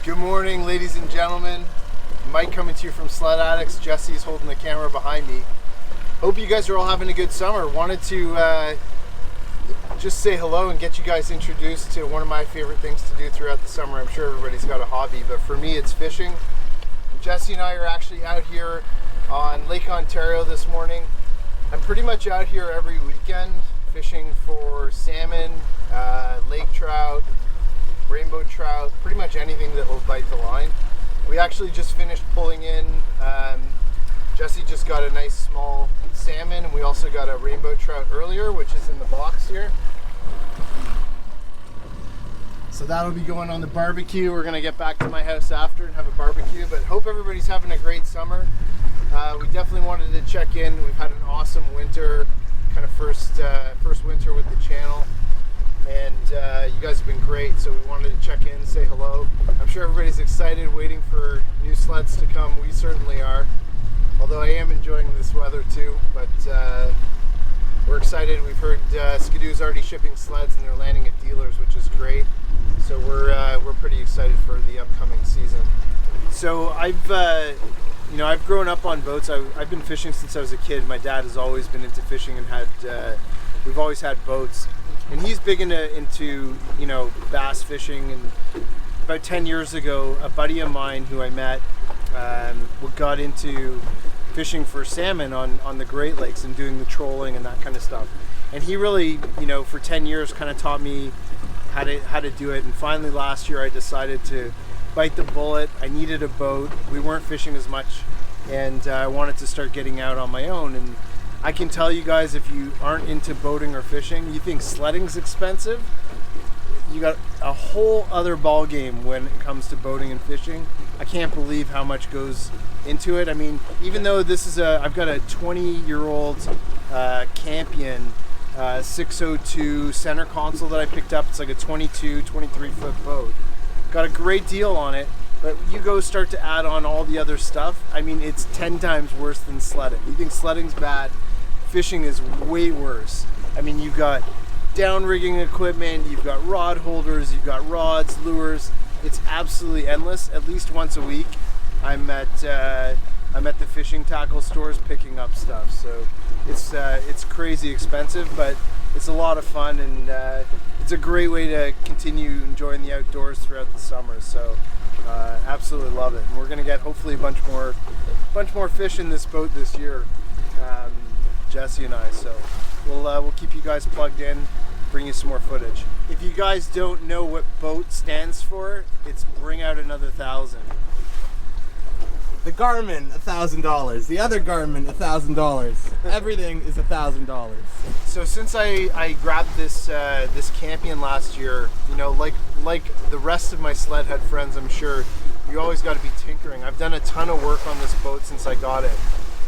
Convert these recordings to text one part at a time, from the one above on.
Good morning, ladies and gentlemen. Mike coming to you from Sledaddicz. Jesse's holding the camera behind me. Hope you guys are all having a good summer. Wanted to just say hello and get you guys introduced to one of my favorite things to do throughout the summer. I'm sure everybody's got a hobby, but for me it's fishing. Jesse and I are actually out here on Lake Ontario this morning. I'm pretty much out here every weekend fishing for salmon, lake trout, rainbow trout, pretty much anything that will bite the line. We actually just finished pulling in, Jesse just got a nice small salmon, and we also got a rainbow trout earlier, which is in the box here. So that'll be going on the barbecue. We're gonna get back to my house after and have a barbecue, but hope everybody's having a great summer. We definitely wanted to check in. We've had an awesome winter, kind of first winter with the channel. And you guys have been great, so we wanted to check in, say hello. I'm sure everybody's excited, waiting for new sleds to come. We certainly are, although I am enjoying this weather too, but we're excited. We've heard Skidoo's already shipping sleds and they're landing at dealers, which is great. So we're pretty excited for the upcoming season. So I've grown up on boats. I've been fishing since I was a kid. My dad has always been into fishing and we've always had boats. And he's big into bass fishing. And about 10 years ago, a buddy of mine who I met got into fishing for salmon on the Great Lakes and doing the trolling and that kind of stuff. And he really, for 10 years kind of taught me how to do it. And finally last year I decided to bite the bullet. I needed a boat. We weren't fishing as much, and I wanted to start getting out on my own. And I can tell you guys, if you aren't into boating or fishing, you think sledding's expensive, you got a whole other ball game when it comes to boating and fishing. I can't believe how much goes into it. I mean, even though I've got a 20-year-old Campion 602 center console that I picked up. It's like a 23 foot boat. Got a great deal on it. But you go start to add on all the other stuff, I mean, it's 10 times worse than sledding. You think sledding's bad, fishing is way worse. I mean, you've got down rigging equipment, you've got rod holders, you've got rods, lures. It's absolutely endless. At least once a week, I'm at the fishing tackle stores picking up stuff. So it's crazy expensive, but it's a lot of fun, and it's a great way to continue enjoying the outdoors throughout the summer. So absolutely love it, and we're gonna get hopefully a bunch more fish in this boat this year, Jesse and I. So we'll keep you guys plugged in, bring you some more footage. If you guys don't know what BOAT stands for, it's bring out another 1,000. The Garmin, $1,000. The other Garmin, $1,000. Everything is $1,000. So since I grabbed this Campion last year, like the rest of my sled head friends, I'm sure you always got to be tinkering. I've done a ton of work on this boat since I got it.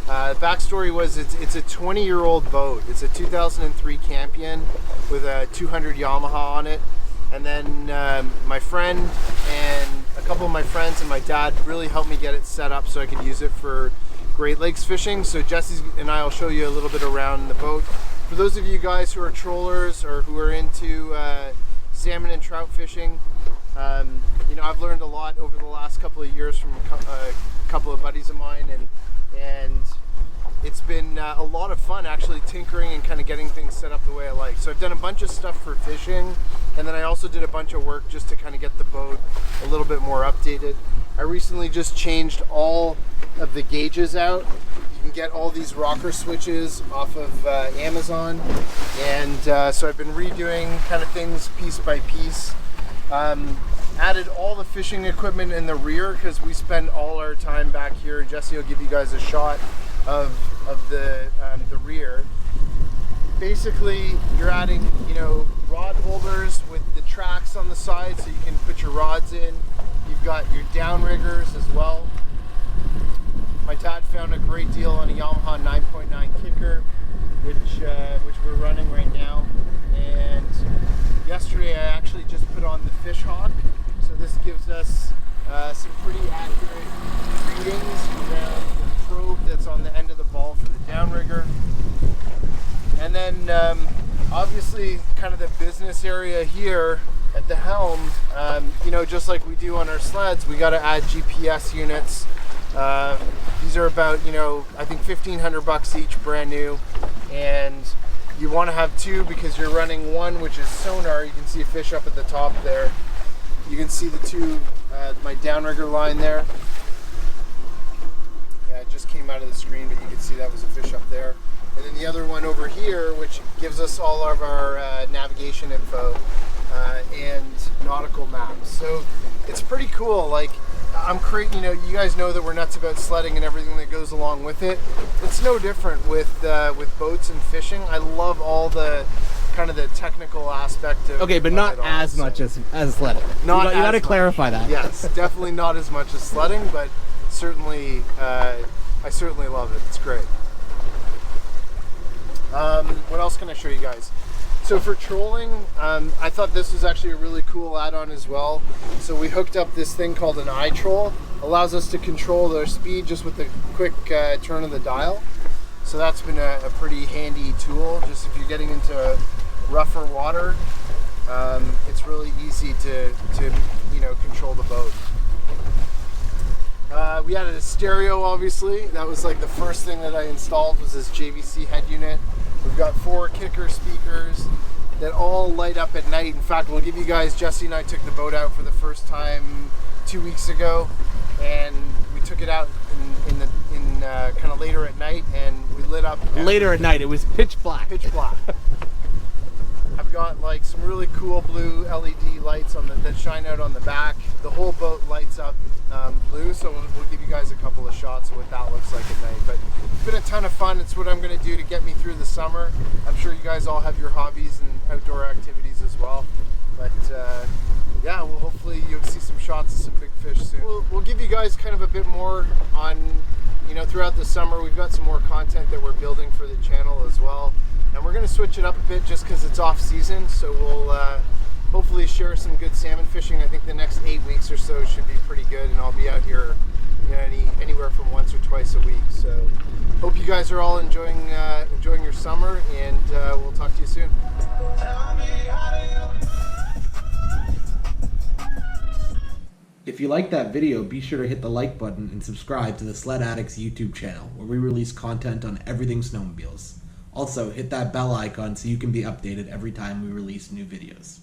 Backstory was it's a 20-year-old boat. It's a 2003 Campion with a 200 Yamaha on it. And then my friend and a couple of my friends and my dad really helped me get it set up so I could use it for Great Lakes fishing. So Jesse and I will show you a little bit around the boat. For those of you guys who are trollers or who are into salmon and trout fishing, I've learned a lot over the last couple of years from a couple of buddies of mine, and it's been a lot of fun actually tinkering and kind of getting things set up the way I like. So I've done a bunch of stuff for fishing, and then I also did a bunch of work just to kind of get the boat a little bit more updated. I recently just changed all of the gauges out. You can get all these rocker switches off of Amazon, and so I've been redoing kind of things piece by piece. Added all the fishing equipment in the rear because we spend all our time back here. Jesse will give you guys a shot of the rear. Basically, you're adding rod holders with the tracks on the side so you can put your rods in. You've got your downriggers as well. My dad found a great deal on a Yamaha 9.9 kicker, which we're running right now. And yesterday I actually just put on the Fish Hawk, so this gives us some pretty accurate readings around the probe that's on the end of the ball for the downrigger. And then obviously kind of the business area here at the helm, you know, just like we do on our sleds, we got to add GPS units. These are about, you know, I think $1,500 each, brand new, and you want to have two because you're running one which is sonar. You can see a fish up at the top there. You can see the two, my downrigger line there. Yeah, it just came out of the screen, but you can see that was a fish up there. And then the other one over here, which gives us all of our navigation info and nautical maps. So it's pretty cool. Like, you know, you guys know that we're nuts about sledding and everything that goes along with it. It's no different with boats and fishing. I love all the kind of the technical aspect of. Okay, but not as much as sledding. You got to clarify that. Yes, definitely not as much as sledding, but certainly, I certainly love it. It's great. What else can I show you guys? So for trolling, I thought this was actually a really cool add-on as well. So we hooked up this thing called an iTroll. Allows us to control their speed just with a quick turn of the dial. So that's been a pretty handy tool. Just if you're getting into rougher water, it's really easy to you know, control the boat. We added a stereo, obviously. That was like the first thing that I installed was this JVC head unit. We've got 4 kicker speakers that all light up at night. In fact, we'll give you guys, Jesse and I took the boat out for the first time 2 weeks ago, and we took it out in kind of later at night, and we lit up. Later at night, it was pitch black. Pitch black. I've got like some really cool blue LED lights on that shine out on the back. The whole boat lights up blue, so we'll give you guys a couple of shots of what that looks like at night. But it's been a ton of fun. It's what I'm going to do to get me through the summer. I'm sure you guys all have your hobbies and outdoor activities as well. But yeah, well, hopefully you'll see some shots of some big fish soon. We'll give you guys kind of a bit more on, you know, throughout the summer. We've got some more content that we're building for the channel as well. And we're going to switch it up a bit just because it's off season, so we'll hopefully share some good salmon fishing. I think the next 8 weeks or so should be pretty good, and I'll be out here, you know, anywhere from once or twice a week. So hope you guys are all enjoying your summer, and we'll talk to you soon. If you like that video, be sure to hit the like button and subscribe to the Sledaddicz YouTube channel, where we release content on everything snowmobiles. Also, hit that bell icon so you can be updated every time we release new videos.